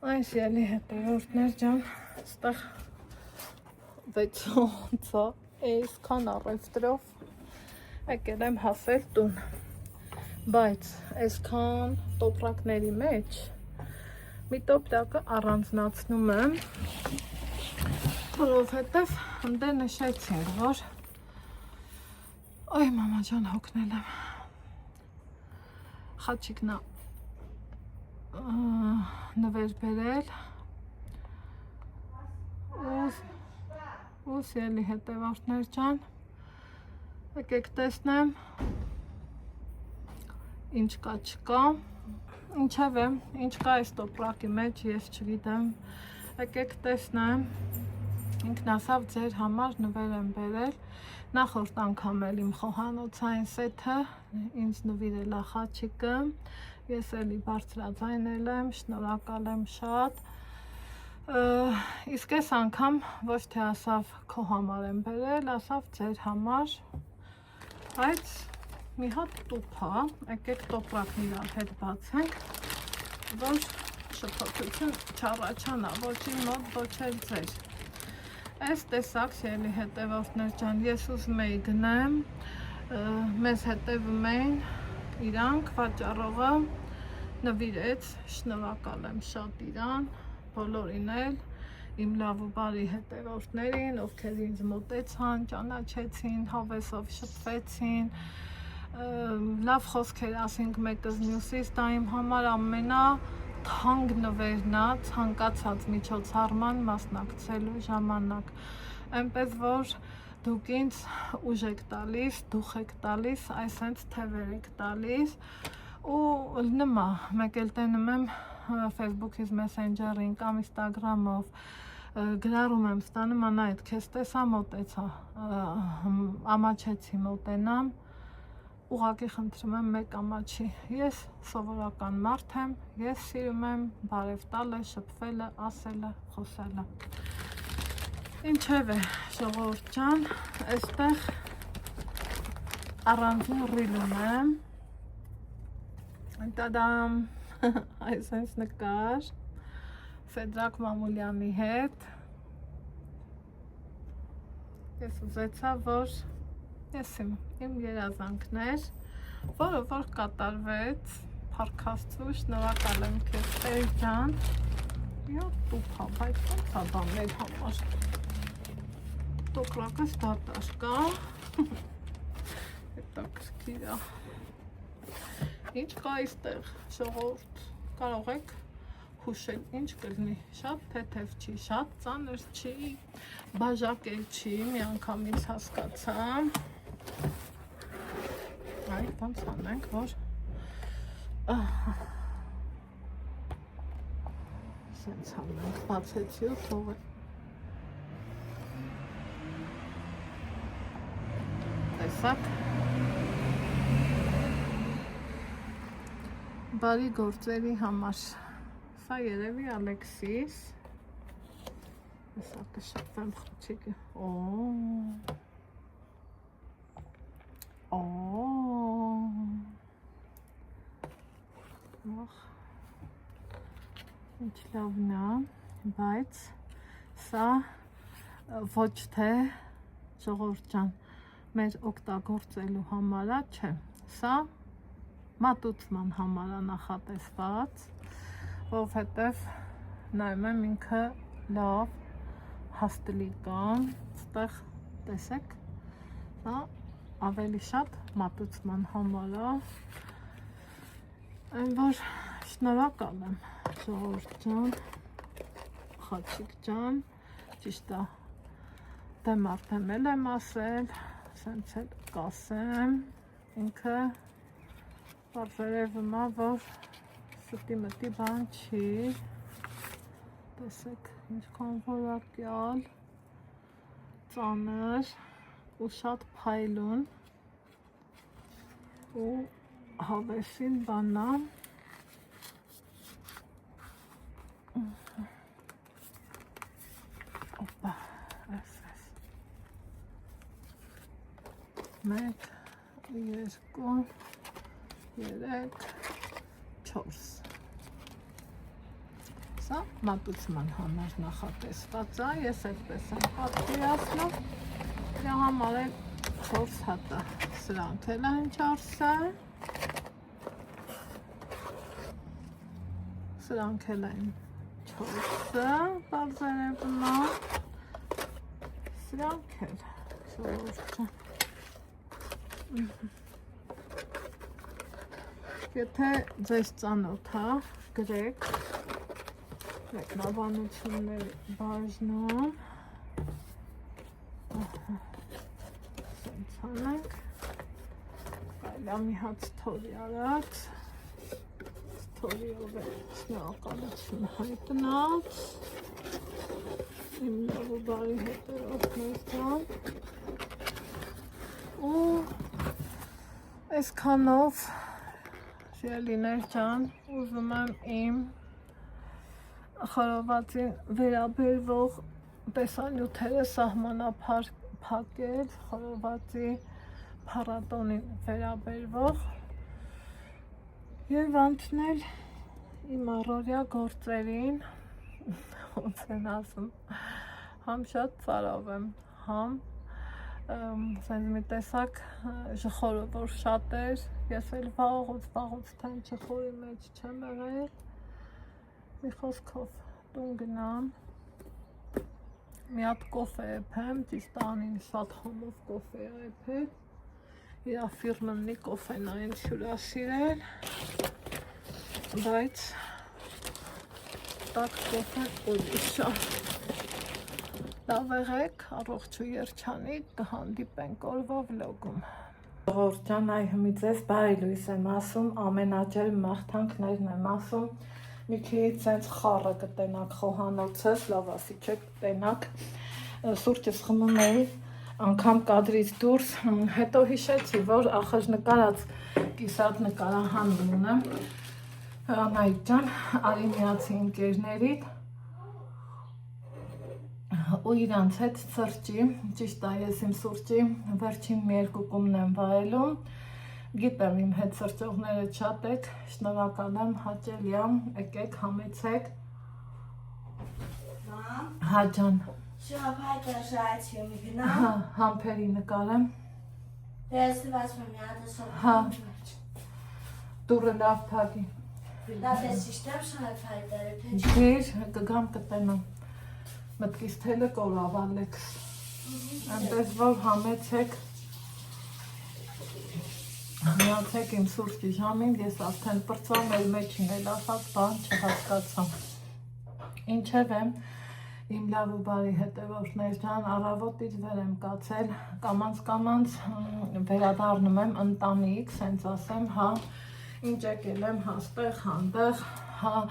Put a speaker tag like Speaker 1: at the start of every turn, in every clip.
Speaker 1: Այս ելի հետևորդներ ջան, ստեղ 6-ոնցա այսքան առևտրով եկել եմ հասել տուն, բայց այսքան տոպրակների մեջ մի տոպրակը առանձնացնում եմ, որովհետև ընդ նշեցին, որ այ մամա ջան հոգնել եմ, խաչիկնա նվեր բերել ու սիրելի հետևորդներ ջան, եկեք տեսնեմ ինչ կա չկա, ինչև է, ինչ կա այս տոպրակի մեջ, ես չգիտեմ, եկեք տեսնեմ, ինքն ասավ ձեր համար նվեր եմ բերել, նախորդ անգամ էլ իմ խոհանոցային սեթը ինձ նվիրել է խաչիկը, ես էլի բարձրաձայնել եմ, շնորհակալ եմ շատ, իսկ այս անգամ ոչ թե ասավ քո համար եմ բերել, ասավ ձեր համար, բայց մի հատ տուփ է, եկեք տոպրակն իրար հետ բացենք, որ շփոթություն չառաջանա, ոչ իմ մոտ, ոչ էլ ձեր։ Այս տեսակ սիրելի հետևորդներ ջան, ես ուզում էի գնեմ, մեզ հետևում էին իրանք, վաճառողը նվիրեց, շնորհակալ եմ շատ իրան, բոլորին էլ, իմ լավ ու բարի հետևորդներին, ովքեր ինձ մոտեցան, ճանաչեցին, հավեսով շփվեցին, լավ խոսքեր ասինք մեկս մյուսից, դա իմ համար ամենաթանկ նվերն է, ցանկացած միջոցառման մասնակցելու ժամանակ, այնպես որ դուք ինձ ուժ եք տալիս, դուխ եք տալիս, այսենց թևեր եք տալիս ու նմա, մեկ էլ տենում եմ Facebook-ից Messenger-ին կամ Instagram-ով գրառում եմ, ստանում անայդ, քեզ տեսա մոտեցա, ամաչեցի մոտենամ, ուղղակի խնդրում եմ մեկ ամաչի, ես սովորական մարդ եմ, ես սիրում եմ բարև տալը, շփվելը, ասելը, խոսելը։ Ինչև է, ժողովուրդ ջան, այստեղ առանձին ռիլ ունեմ, տադամ, այսպես նկար, Ֆեդրակ Մամուլյանի հետ, ես ուզեցա, որ ես իմ երազանքներ, որը որ կատարվեց, փառք Աստծո, շնորհակալ եմ քեզ Տեր ջան, յա տուփա, բայց ո՞նց է դա մեր համար, տոպրակս դատարկ կա, հետաքրքիր է, ինչ կա այստեղ, ժողովուրդ, կարող եք հուշել, ինչ կլինի, շատ թեթև չի, շատ ծանր չի, բաժակել չի, մի անգամից հասկացա, այ ոնց անենք, որ սենց անենք, բացեցի ու թողել, տեսակ, բարի գործերի համար, սա երևի Ալեքսիս, հեսա կշպվեմ խոչիկը, ինչ լավն է, բայց սա ոչ թե ժողովուրդ ջան, մեր օգտագործելու համար չէ, սա մատուցման համար է նախատեսված, որովհետև նայում եմ ինքը լավ հաստլիկ է, ստեղ տեսեք, դա ավելի շատ մատուցման համար է, այն որ շնորհակալ եմ ժողովուրդ ջան, խաչիկ ջան, ճիշտ է, դեմ արդեն էլ եմ ասել, սենց էլ կասեմ, ինքը բարբերևում է, որ ստի մտի բան չի, տեսեք ինչքան որակյալ, ծանր ու շատ փայլուն ու հավեսին բանա, օպա, այսպես, 1, 2, 3, 4, սա մատուցման համար նախատեսված է, ես այդպես եմ պատկերացնում, դրա համար էլ 4 հատ է, սրանք էլ են 4-ը, սրանք էլ են 4-ը, բարձերևնա, սրանք էլ 4-ը, եթե ձեզ ծանոթ է, գրեք, մեկնաբանություններ բաժնում, սենց անենք, այլա մի հատ սթորի արած, սթորիով է շնորհակալություն հայտնած, իմ լավ ու բարի հետևորդներ կան, ու այսքանով Շիրելիներ ջան, ուզում եմ իմ խորովածին վերաբերվող տեսանյութերը սահմանափակել, խորովածի փառատոնին վերաբերվող եւ անցնել իմ առօրյա գործերին, ոնց են ասում, համ շատ ծարավ եմ, համ սենց մի տեսակ ժխորը որ շատ էր, ես էլ վաղուց թե ճխորի մեջ չեմ եղել, մի խոսքով տուն գնամ, մի հատ կոֆե եփեմ, ճիշտ անին շատ համով կոֆե եփել, իրա ֆիրմնի կոֆեն է ինձ հյուրասիրել, բայց տաք կոֆեն ուրիշ է, լավ եղեք, առողջ ու երջանիկ, կհանդիպենք օրվա վլոգում։ Ժողովուրդ ջան, այ հմի ձեզ բարի լույս եմ ասում, ամենաջեր մաղթանքներն եմ ասում, մի քիչ սենց խառը կտենակ խոհանոցս, լավասի չէ կտենակ, սուրճս խմում էի, անգամ կադրից դուրս, հետո հիշեցի, որ ախր նկարած կիսատ նկարահան ունեմ, Անահիտ ջան, արի միացի ընկերներիդ, ու իրանց հետ սրճի, ճիշտ է, ես իմ սուրճի վերջին մի երկու կումն եմ վայելում, գիտեմ իմ հետ սրճողները շատ եք, շնորհակալ եմ, հաճելի եմ, եկեք, համեցեք, հա ջան, համբերի նկարեմ, հա, դուրը լավ փակի, դիր, կգամ կտենամ, մտքիս թելը կորավ Ալեքս, այնպես որ համեցեք, միացեք իմ սուրճի ժամին, ես արդեն պրծվամ էլ մեջին էլ ասած բան չհասկացամ, ինչև եմ, իմ լավ ու բարի հետևորդներ ջան, առավոտից վեր եմ կացել, կամանց վերադառնում եմ ընտանիք, սենց ասեմ, հա, ինչ եկել եմ հաստեղ, հանդեղ, հա,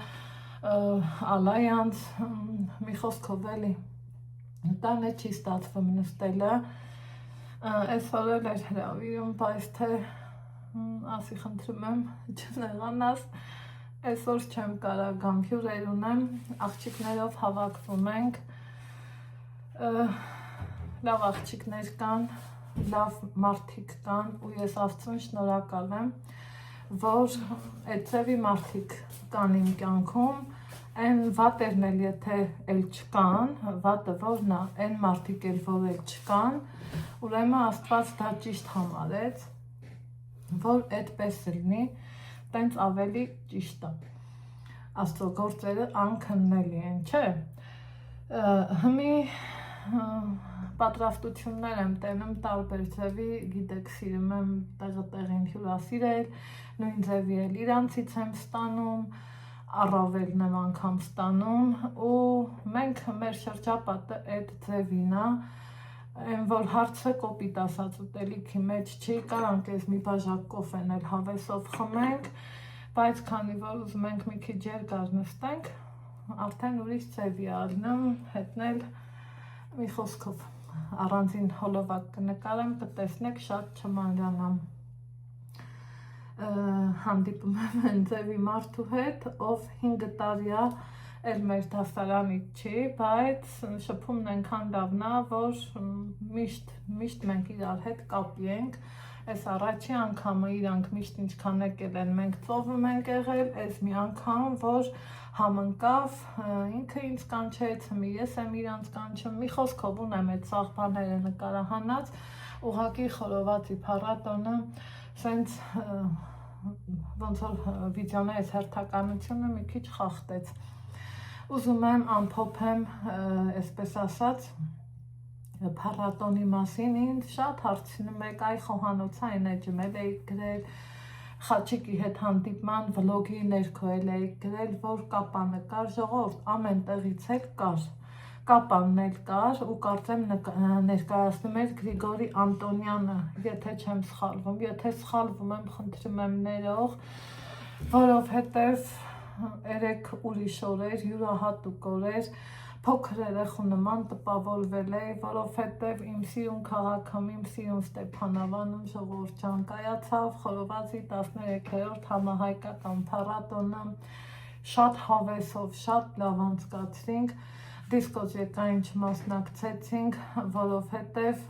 Speaker 1: ալայանց, մի խոսքով էլի, տանը չի ստացվում նստելը, այսօր էլ էր հրավիրում, բայց թե ասի խնդրում եմ չնեղանաս, այսօր չեմ կարա գամ հյուրեր ունեմ, աղջիկներով հավաքվում ենք, լավ աղջիկներ կան, լավ մարդիկ կան ու ես Աստծուն շնորհակալ եմ, որ այդ ձևի մարդիկ կան իմ կյանքում, այն վատերն էլ եթե էլ չկան, վատը որն է, այն մարդիկ էլ որ էլ չկան, ուրեմն Աստված դա ճիշտ համարեց, որ այդպես լինի, տենց ավելի ճիշտ է, Աստծո գործերը անքննելի են, չէ, հմի պատրաստություններ եմ տենում տարբեր ձևի, գիտեք սիրում եմ տեղը տեղին հյուրասիրել, նույն ձևի էլ իրանցից եմ ստանում, առավելն եմ անգամ ստանում ու մենք մեր շրջապատը այդ ձևին է, այն որ հարցը կոպիտ ասած ուտելիքի մեջ չի, կարանք ես մի բաժակ կոֆեն էլ հավեսով խմենք, բայց քանի որ ուզում ենք մի քիչ երկար նստենք, արդեն ուրիշ ձևի առնում, հետնել մի խոսքով առանձին հոլովակ կնկարեմ, կտեսնեք, շատ չմանրանամ, հանդիպում եմ այն ձևի մարդու հետ, ով 5 տարիա էլ մեր դասարանից չի, բայց շփումն այնքան լավն է, որ միշտ մենք իրար հետ կապի ենք, այս առաջի անգամը իրանք միշտ ինչքան եկել են, մենք ծովում ենք եղել, այս մի անգամ, որ համընկավ, ինքը ինձ կանչեց, ես եմ իրանց կանչում, մի խոսքով ունեմ այդ սաղ բաները նկարահանած, ուղղակի խորովածի փառատոնը սենց ոնց որ վիդեոներից հերթականությունը մի քիչ խախտեց։ Ուզում եմ ամփոփեմ, այսպես ասած, փառատոնի մասին ինձ շատ հարցնում եք, այ խոհանոցային էջում էլ էիք գրել, Խաչիկի հետ հանդիպման վլոգի ներքո էլ էիք գրել, որ կապանը կար, ժողովուրդ, ամեն տեղից էլ կար, կապանն էլ կար ու կարծեմ ներկայացնում էր Գրիգորի Անտոնյանը, եթե չեմ սխալվում, եթե սխալվում եմ, խնդրում եմ ներող, որովհետև երեք ուրիշ օրեր, յուրահատուկ օրեր, փոքր երեխու նման տպավորվել է, որովհետև իմ սիրուն քաղաքում, իմ սիրուն Ստեփանավանում ժողովուրդ ջան կայացավ խորովածի 13-րդ համահայկական փառատոնը, շատ հավեսով, շատ լավ անցկացրինք, դիսկոտեկային չմասնակցեցինք, որովհետև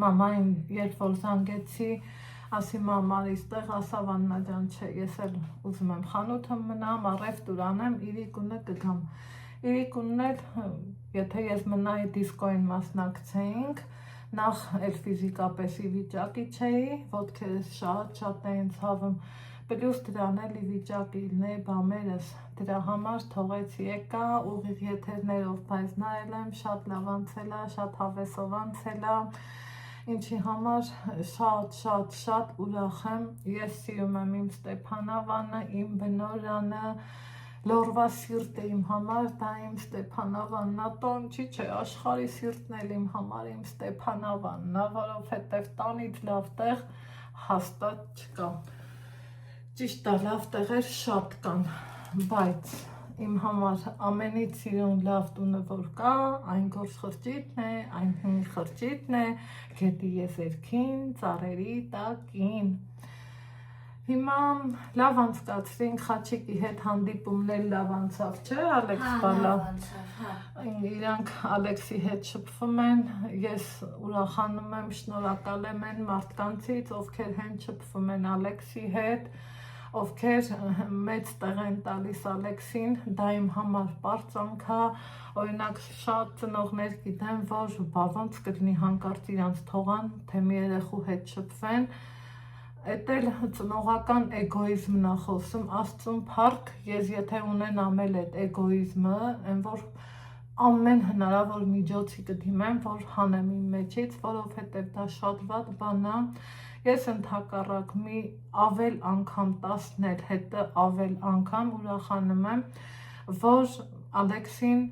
Speaker 1: մամային երբ որ զանգեցի, ասի մամարիս տեղ, ասա Վաննա ջան, չէ, ես էլ ուզում եմ խանութը մնամ, առևտուր անեմ, իրիկունը կգամ։ Իրիկունն էլ, եթե ես մնայի դիսկոին մասնակցեինք, նախ էլ ֆիզիկապես ի վիճակի չէի, ոտքերս շատ էին ցավում, պլյուս դրան էլ ի վիճակի լինեի բամերս, դրա համար թողեցի եկա, ուղիղ եթերներով բայց նայել եմ, շատ լավ անցել է, շատ հավեսով անցել է, ինչի համար շատ ուրախ եմ, ես սիրում եմ իմ Ստեփանավանը, իմ բնորանը, լորվա սիրտը իմ համար, դա իմ Ստեփանավանն է, տոնչի չէ, աշխարհի սիրտն էլ իմ համար իմ Ստեփանավանն է, որովհետև տանից լավ տեղ հաստատ չկա, ճիշտ է, լավ տեղեր շատ կան, բայց իմ համար ամենից սիրուն լավ տունը որ կա, այն Գորշ խրճիթն է, այն հին խրճիթն է, գետի եզերքին, ծառերի տակին։ Հիմա լավ անցկացրինք, Խաչիկի հետ հանդիպումն էլ լավ անցավ, չէ՞ Ալեքս բալա։ Իրանք Ալեքսի հետ շփվում են, ես ուրախանում եմ, շնորհակալ եմ այն մարդկանցից, ովքեր հեն շփվում են Ալեքսի հետ, ովքեր մեծ տեղ են տալիս Ալեքսին, դա իմ համար պարծանք է, օրինակ շատ ծնողներ գիտեմ, որ ոնց կլինի հանկարծ իրանց թողան, թե մի երեխու հետ շփվեն, էդ էլ ծնողական էգոիզմն է խոսում, Աստծուն փառք, ես եթե ունենամ էլ այդ էգոիզմը, այն որ ամեն հնարավոր միջոցի կդիմեմ, որ հանեմ իմ մեջից, որովհետև դա շատ վատ բան է, ես ընդհակառակ մի ավել անգամ 10-ներ հետը ավել անգամ ուրախանում եմ, որ Ալեքսին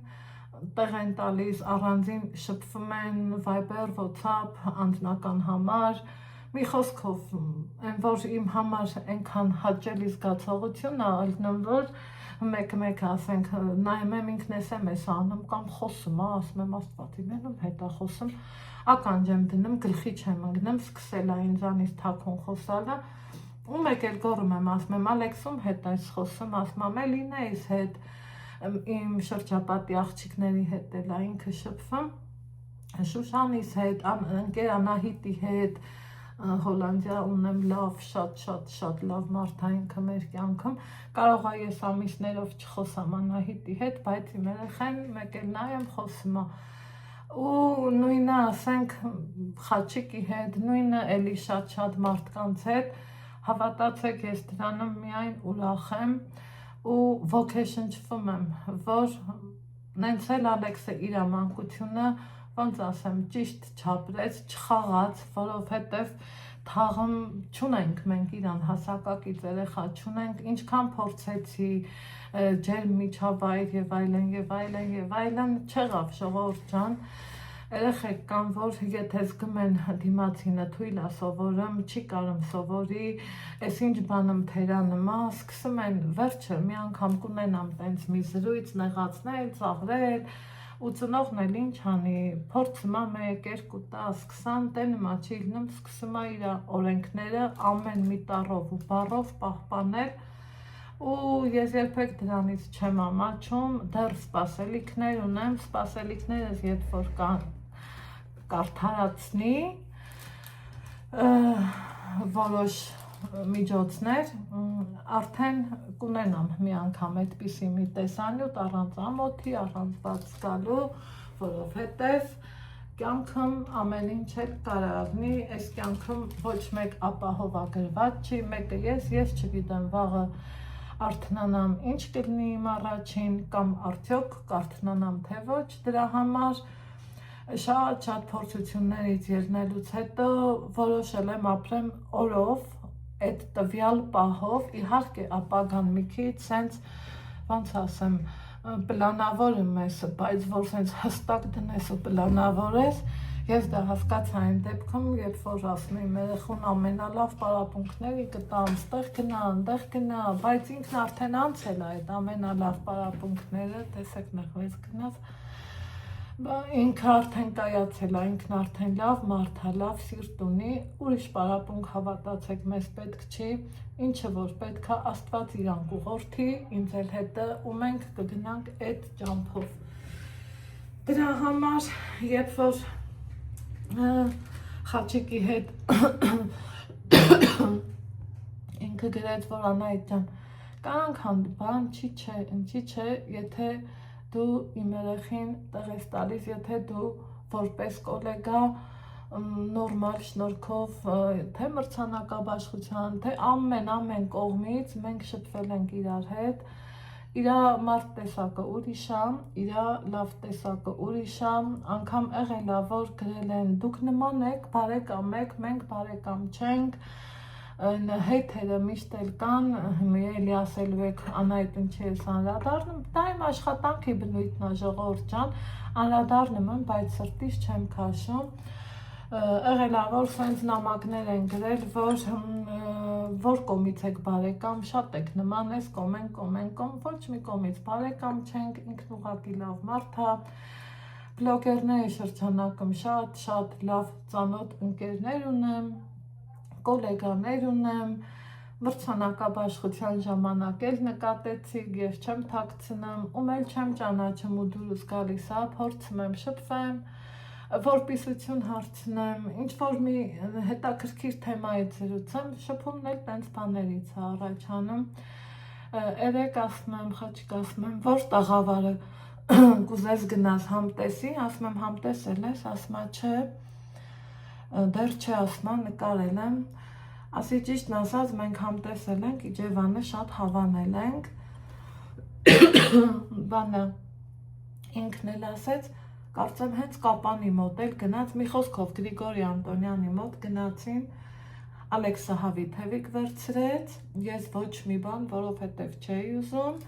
Speaker 1: տեղ են տալիս, առանձին շփվում են Viber, WhatsApp, անձնական համար, մի խոսքով, այն որ իմ համար այնքան հաճելի զգացողություն է ալնում, որ մեկ ասենք, նայում եմ ինքնես եմ ես անում կամ խոսում, ասում եմ Աստված իմ ում հետ է խոսում, ականջ եմ դնում, գլխի չեմ ընկնում, սկսել է ինձանից թաքուն խոսալը, ու մեկ էլ գոռում եմ, ասում եմ Ալեքսում հետ ես խոսում, ասում եմ Էլինայիս հետ, իմ շրջապատի աղջիկների հետ էլ ինքը շփվում, Շուշանիս հետ, ընկեր Անահիտի հետ, Հոլանդիա ունեմ լավ, շատ լավ մարդ է ինքը մեր կյանքում, կարող է ես ամիսներով չխոսամ Անահիտի հետ, բայց իմ երեխան մեկ էլ նայեմ խոսում է, ու նույնը ասենք Խաչիկի հետ, նույնը էլի շատ մարդկանց հետ, հավատացեք ես դրանում միայն ուրախ եմ ու ոգեշնչվում եմ, որ նենց էլ Ալեքսը իր մանկությունը ոնց ասեմ, ճիշտ չապրեց, չխաղաց, որովհետև թաղում չունենք մենք իրան հասակակից երեխա չունենք, ինչքան փորձեցի ջերմ միջավայր եւ այլն, չեղավ ժողովուրդ ջան, երեխեք կան, որ եթե զգում են դիմացինը թույլ է սովորում, չի կարում սովորի, այս ինչ բանում թերանում է, սկսում են վերջը մի անգամ կունենամ տենց մի զրույց նեղացնել, ծաղրել, ու ծնողն էլ ինչ անի, փորձում է 1, 2, 10, 20, տենում է չի լինում, սկսում է իր օրենքները ամեն մի տառով ու բառով պահպանել, ու ես երբեք դրանից չեմ ամաչում, դեռ սպասելիքներ ունեմ, սպասելիքներս երբ որ կարդարացնի, որոշ միջոցներ, արդեն կունենամ մի անգամ այդպիսի մի տեսանյութ առանց ամոթի, առանց բաց գալու, որովհետև կյանքում ամեն ինչ էլ կարողնի, այս կյանքում ոչ մեկ ապահովագրված չի, մեկը ես չգիտեմ վաղը արթնանամ ինչ կլինի իմ առաջին կամ արդյոք կարթնանամ թե ոչ, դրա համար շատ փորձություններից ելնելուց հետո որոշել եմ ապրեմ օրով, այդ տվյալ պահով, իհարկե ապագան մի քիչ սենց ոնց ասեմ պլանավորում ես, բայց որ սենց հստակ դնես ու պլանավորես, ես դա հասկացա այն դեպքում, երբ որ ասում եմ երեխուն ամենալավ պարապմունքների կտամ, ստեղ գնա, այնտեղ գնա, բայց ինքն արդեն անցել է այդ ամենալավ պարապմունքները, տեսեք նեղվեց գնաց, ինքը արդեն կայացել է, ինքն արդեն լավ մարդ է, լավ սիրտ ունի, ուրիշ պարապմունք հավատացեք մեզ պետք չի, ինչը որ պետք է Աստված իրան կուղորդի, ինձ էլ հետը ու մենք կգնանք այդ ճամփով։ Դրա համար, երբ որ Խաչիկի հետ ինքը գրեց, որ Անահիտ ջան, կարանք հանդիպան, ինչի՞ չէ, եթե դու իմ երեխին տեղ ես տալիս, եթե դու որպես գոլեգա նորմալ շնորհքով, թե մրցանակաբաշխության, թե ամեն կողմից մենք շփվել ենք իրար հետ, իրա մարդ տեսակը ուրիշ է, իրա լավ տեսակը ուրիշ է, անգամ եղել է, որ գրել են դուք նման եք, բարեկամ եք, մենք բարեկամ չենք, հեյթերը միշտ էլ կան, էլի ասելու եք Անահիտ ինչի ես անդրադառնում, դա իմ աշխատանքի բնույթն է ժողովուրդ ջան, անդրադառնում եմ, բայց սրտից չեմ քաշում, եղել է, որ սենց նամակներ են գրել, որ կողմից եք բարեկամ, շատ եք նման ես, կոմ, ոչ մի կողմից բարեկամ չենք, ինքն ուղղակի լավ մարդ է, բլոգերների շրջանակում շատ լավ ծանոթ ընկերներ ունեմ, գոլեգաներ ունեմ, մրցանակաբաշխության ժամանակ էլ նկատեցիք, ես չեմ թաքցնեմ, ում էլ չեմ ճանաչում ու դուրս գալիս է, փորձում եմ շփվեմ, որպիսություն հարցնեմ, ինչ-որ մի հետաքրքիր թեմայից զրուցեմ, շփումն էլ տենց բաներից է առաջանում, երեք ասում եմ, Խաչիկ ասում եմ, որ տաղավարը կուզես գնաս համտեսի, ասում եմ համտեսել ես, ասում է չէ, դեռ չէ, ասում է նկարել եմ, ասի ճիշտն ասած մենք համտեսել ենք, Իջևանը շատ հավանել ենք, բանը ինքն էլ ասեց, կարծեմ հենց Կապանի մոտ էլ գնաց, մի խոսքով Գրիգորի Անտոնյանի մոտ գնացին, Ալեքսա Հավիթևիկ վերցրեց, ես ոչ մի բան, որովհետև չէի ուզում,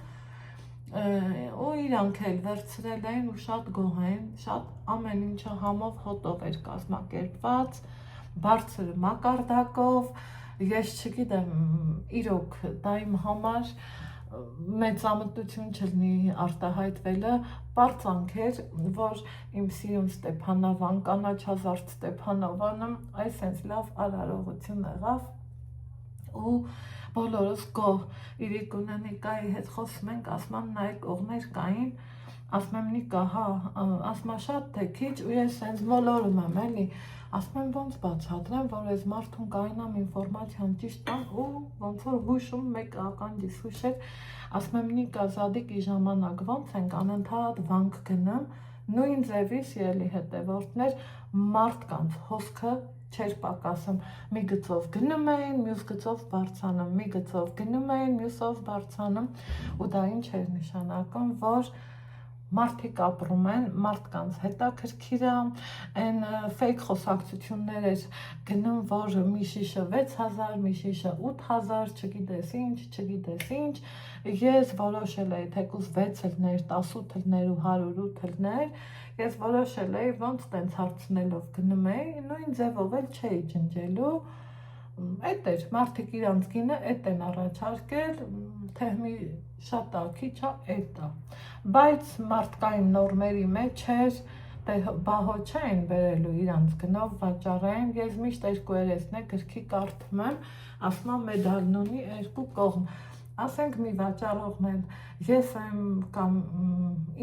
Speaker 1: ու իրանք էլ վերցրել էին ու շատ գոհ են, շատ ամեն ինչը համով հոտով էր կազմակերպված, բարձր մակարդակով, ես չգիտեմ, իրոք դա իմ համար մեծամտություն չլինի արտահայտվելը, պարծանք էր, որ իմ սիրուն Ստեփանավան, կանաչազարդ Ստեփանավանը այս հենց լավ արարողություն եղավ ու բոլորս գոհ, Իրիկունը Նիկայի հետ խոսում ենք, ասում եմ նայեք կողմեր կային, ասում եմ Նիկա, հա, ասում եմ շատ թե քիչ ու ես հենց մոլորում եմ էլի, ասում եմ ոնց բացատրեմ, որ այս մարդուն կայնամ ինֆորմացիան ճիշտ տան ու ոնց որ հուշում մեկ ականջիս հուշեր, ասում եմ Նիկա Զադիկի ժամանակ ոնց ենք անընդհատ վանք գնում, նույն ձևի սիրելի հետևորդներ մարդկանց հոսքը չէր պակասում, մի գծով գնում էին, մյուս գծով բարձանում, մի գծով գնում էին, մյուսով բարձանում ու դա ինչ էր նշանակում, որ մարդիկ ապրում են, մարդկանց հետաքրքիր է, այն ֆեյք խոսակցություններ էր գնում, որ մի շիշը 6000, մի շիշը 8000, չգիտես ինչ, ես որոշել էի թեկուզ 6 լներ, 18 լներ ու 108 լներ, ես որոշել էի ոնց տենց հարցնելով գնում էի, նույն ձևով էլ չէի ջնջելու, էդ էր, մարդիկ իրանց գինը էդ են առաջարկել, թե մի շատ է, քիչ է, էդ է, բայց մարդկային նորմերի մեջ էր, բահո չէին բերելու իրանց գնով վաճառային, ես միշտ 2 երեսն է գրքի կարդում եմ, ասում եմ մեդալն ունի 2 կողմ, ասենք մի վաճառողն են, ես եմ կամ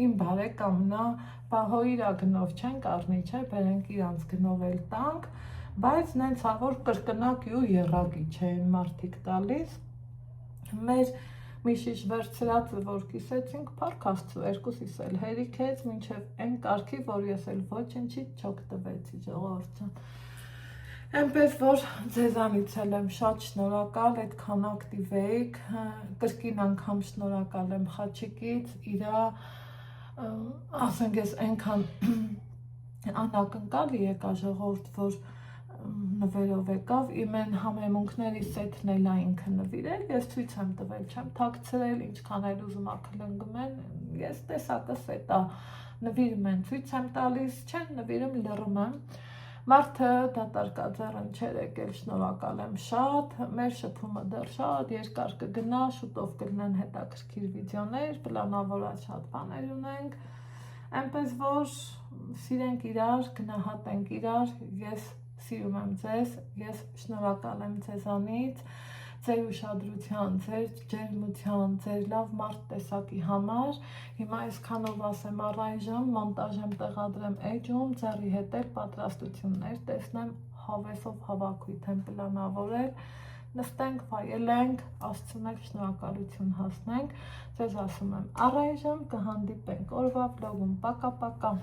Speaker 1: իմ բարեկամն է, բահո իրա գնով չենք առնի, չէ, բերենք իրանց գնով էլ տանք, բայց նենց ա որ կրկնակի ու եռակի չէին մարդիկ տալիս։ Մեր մի շիշ վերցրածը որ կիսեցինք, փառք Աստծո, երկուսիս էլ հերիքեց, մինչև այն կարգի, որ ես էլ ոչնչից չօգտվեցի, ժողովուրդ ջան։ Այնպես որ ձեզանից էլ եմ շատ շնորհակալ, այդքան ակտիվ եք, կրկին անգամ շնորհակալ եմ Խաչիկից, իրա, ասենք ես այնքան անակնկալի եկա ժողովուրդ, որ նվերով եկավ, իմ են համեմունքների սեթն էլ ա ինքը նվիրել, ես ցույց եմ տվել, չեմ թաքցրել, ինչքան էլ ուզում ա քլնգում են, ես տեսակս էտա նվիրում են, ցույց եմ տալիս, չեն նվիրում, լռում եմ, մարդը դատարկաձեռն չէր եկել, շնորհակալ եմ շատ, մեր շփումը դեռ շատ երկար կգնա, շուտով կլինեն հետաքրքիր վիդեոներ, պլանավորած շատ բաներ ունենք, այնպես որ սիրենք իրար, գնահատենք իրար, ես սիրում եմ ձեզ, ես շնորհակալ եմ ձեզանից, ձեր ուշադրության, ձեր ջերմության, ձեր լավ մարդ տեսակի համար, հիմա այսքանով ասեմ առայժմ, մոնտաժ եմ տեղադրեմ էջում, ձեռի հետ էլ պատրաստություններ տեսնեմ, հավեսով հավաքույթ եմ պլանավորել, նստենք, վայելենք, Աստծուն էլ շնորհակալություն հասնենք, ձեզ ասում եմ առայժմ կհանդիպենք օրվա վլոգում, պակա-պակա։